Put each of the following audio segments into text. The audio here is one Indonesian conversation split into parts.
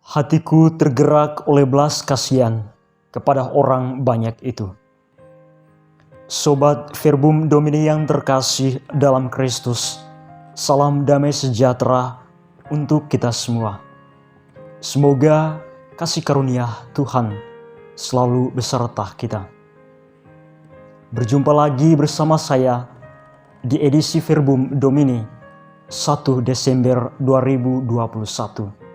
Hatiku tergerak oleh belas kasihan kepada orang banyak itu. Sobat Verbum Domini yang terkasih dalam Kristus, salam damai sejahtera untuk kita semua. Semoga kasih karunia Tuhan selalu beserta kita. Berjumpa lagi bersama saya di edisi Verbum Domini 1 Desember 2021.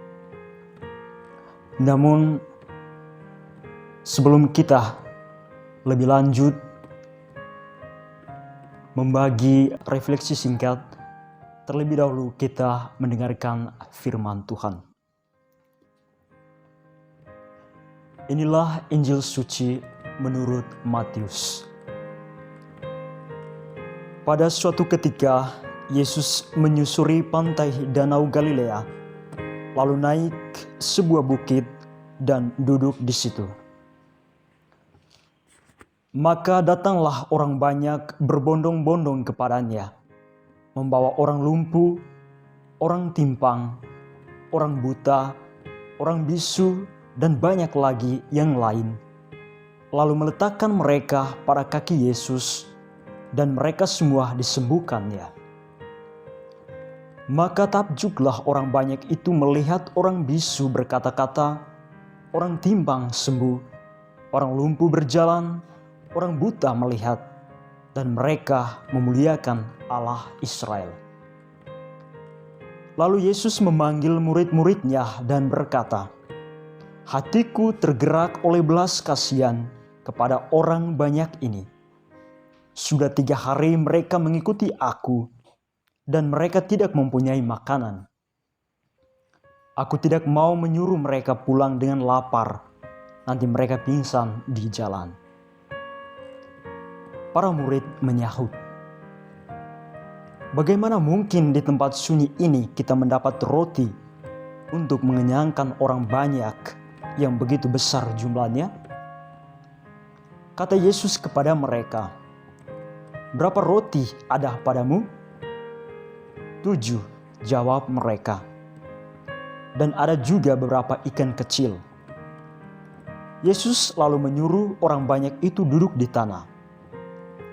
Namun, sebelum kita lebih lanjut membagi refleksi singkat, terlebih dahulu kita mendengarkan firman Tuhan. Inilah Injil suci menurut Matius. Pada suatu ketika, Yesus menyusuri pantai Danau Galilea, lalu naik sebuah bukit dan duduk di situ. Maka datanglah orang banyak berbondong-bondong kepadanya, membawa orang lumpuh, orang timpang, orang buta, orang bisu, dan banyak lagi yang lain. Lalu meletakkan mereka pada kaki Yesus, dan mereka semua disembuhkannya. Maka takjublah orang banyak itu melihat orang bisu berkata-kata, orang timpang sembuh, orang lumpuh berjalan, orang buta melihat, dan mereka memuliakan Allah Israel. Lalu Yesus memanggil murid-muridnya dan berkata, "Hatiku tergerak oleh belas kasihan kepada orang banyak ini. Sudah 3 hari mereka mengikuti aku, dan mereka tidak mempunyai makanan. Aku tidak mau menyuruh mereka pulang dengan lapar, nanti mereka pingsan di jalan." Para murid menyahut, "Bagaimana mungkin di tempat sunyi ini kita mendapat roti untuk mengenyangkan orang banyak yang begitu besar jumlahnya?" Kata Yesus kepada mereka, "Berapa roti ada padamu?" 7, jawab mereka. "Dan ada juga beberapa ikan kecil." Yesus lalu menyuruh orang banyak itu duduk di tanah.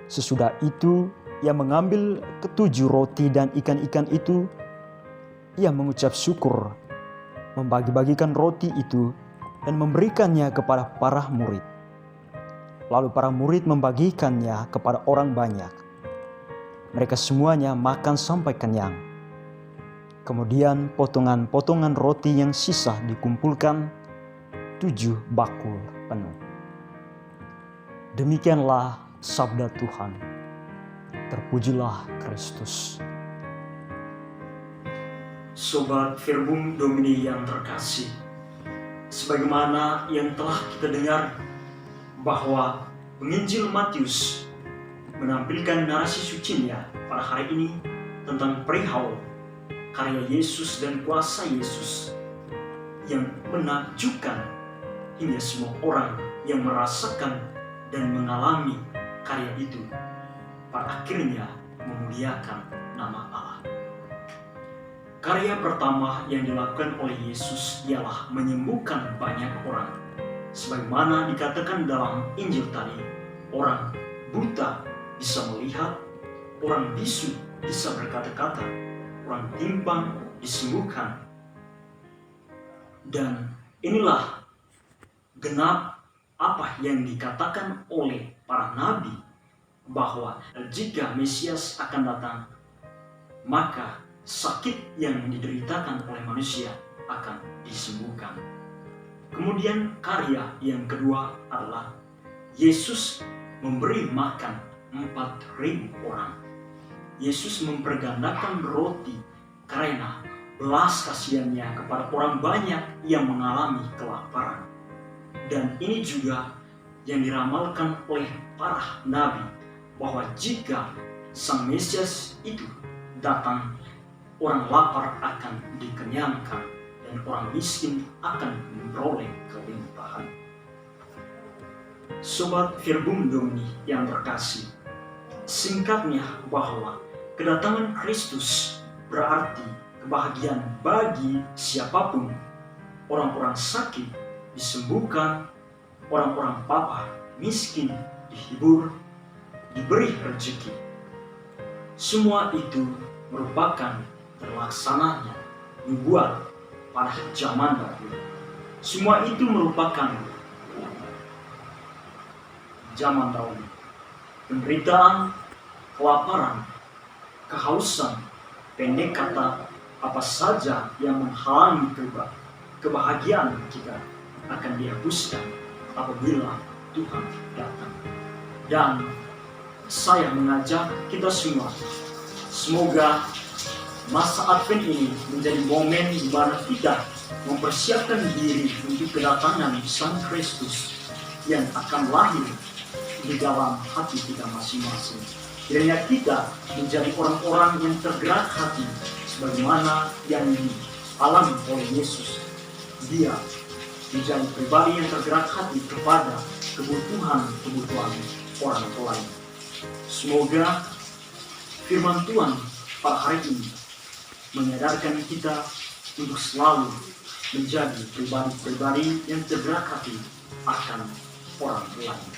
Sesudah itu, ia mengambil ke-7 roti dan ikan-ikan itu. Ia mengucap syukur, membagi-bagikan roti itu, dan memberikannya kepada para murid. Lalu para murid membagikannya kepada orang banyak. Mereka semuanya makan sampai kenyang. Kemudian potongan-potongan roti yang sisa dikumpulkan 7 bakul penuh. Demikianlah sabda Tuhan. Terpujilah Kristus. Sobat Verbum Domini yang terkasih, sebagaimana yang telah kita dengar bahwa penginjil Matius menampilkan narasi sucinya pada hari ini tentang perihal karya Yesus dan kuasa Yesus yang menakjubkan hingga semua orang yang merasakan dan mengalami karya itu pada akhirnya memuliakan nama Allah. Karya pertama yang dilakukan oleh Yesus ialah menyembuhkan banyak orang. Sebagaimana dikatakan dalam Injil tadi, orang buta bisa melihat, orang bisu bisa berkata-kata, orang timpang disembuhkan. Dan inilah genap apa yang dikatakan oleh para nabi, bahwa jika Mesias akan datang, maka sakit yang dideritakan oleh manusia akan disembuhkan. Kemudian karya yang kedua adalah Yesus memberi makan 4.000 orang. Yesus mempergandakan roti karena belas kasihannya kepada orang banyak yang mengalami kelaparan. Dan ini juga yang diramalkan oleh para nabi, bahwa jika Sang Mesias itu datang, orang lapar akan dikenyangkan dan orang miskin akan memperoleh kelimpahan. Sobat Verbum Domini yang terkasih, singkatnya bahwa kedatangan Kristus berarti kebahagiaan bagi siapapun orang-orang sakit disembuhkan, orang-orang papa miskin dihibur, diberi rezeki. Semua itu merupakan terlaksananya nubuat pada zaman dahulu. Semua itu merupakan zaman dahulu. Penderitaan, kelaparan, kehausan, pendek kata, apa saja yang menghalangi kebahagiaan kita akan dihapuskan apabila Tuhan datang. Dan saya mengajak kita semua, semoga masa Advent ini menjadi momen di mana kita mempersiapkan diri untuk kedatangan Sang Kristus yang akan lahir di dalam hati kita masing-masing. Kiranya kita menjadi orang-orang yang tergerak hati sebagaimana yang dialami oleh Yesus. Dia menjadi pribadi yang tergerak hati kepada kebutuhan orang lain. Semoga firman Tuhan pada hari ini menyadarkan kita untuk selalu menjadi pribadi-pribadi yang tergerak hati akan orang lain.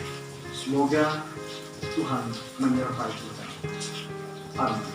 Semoga Tuhan menyertai kita. Amin.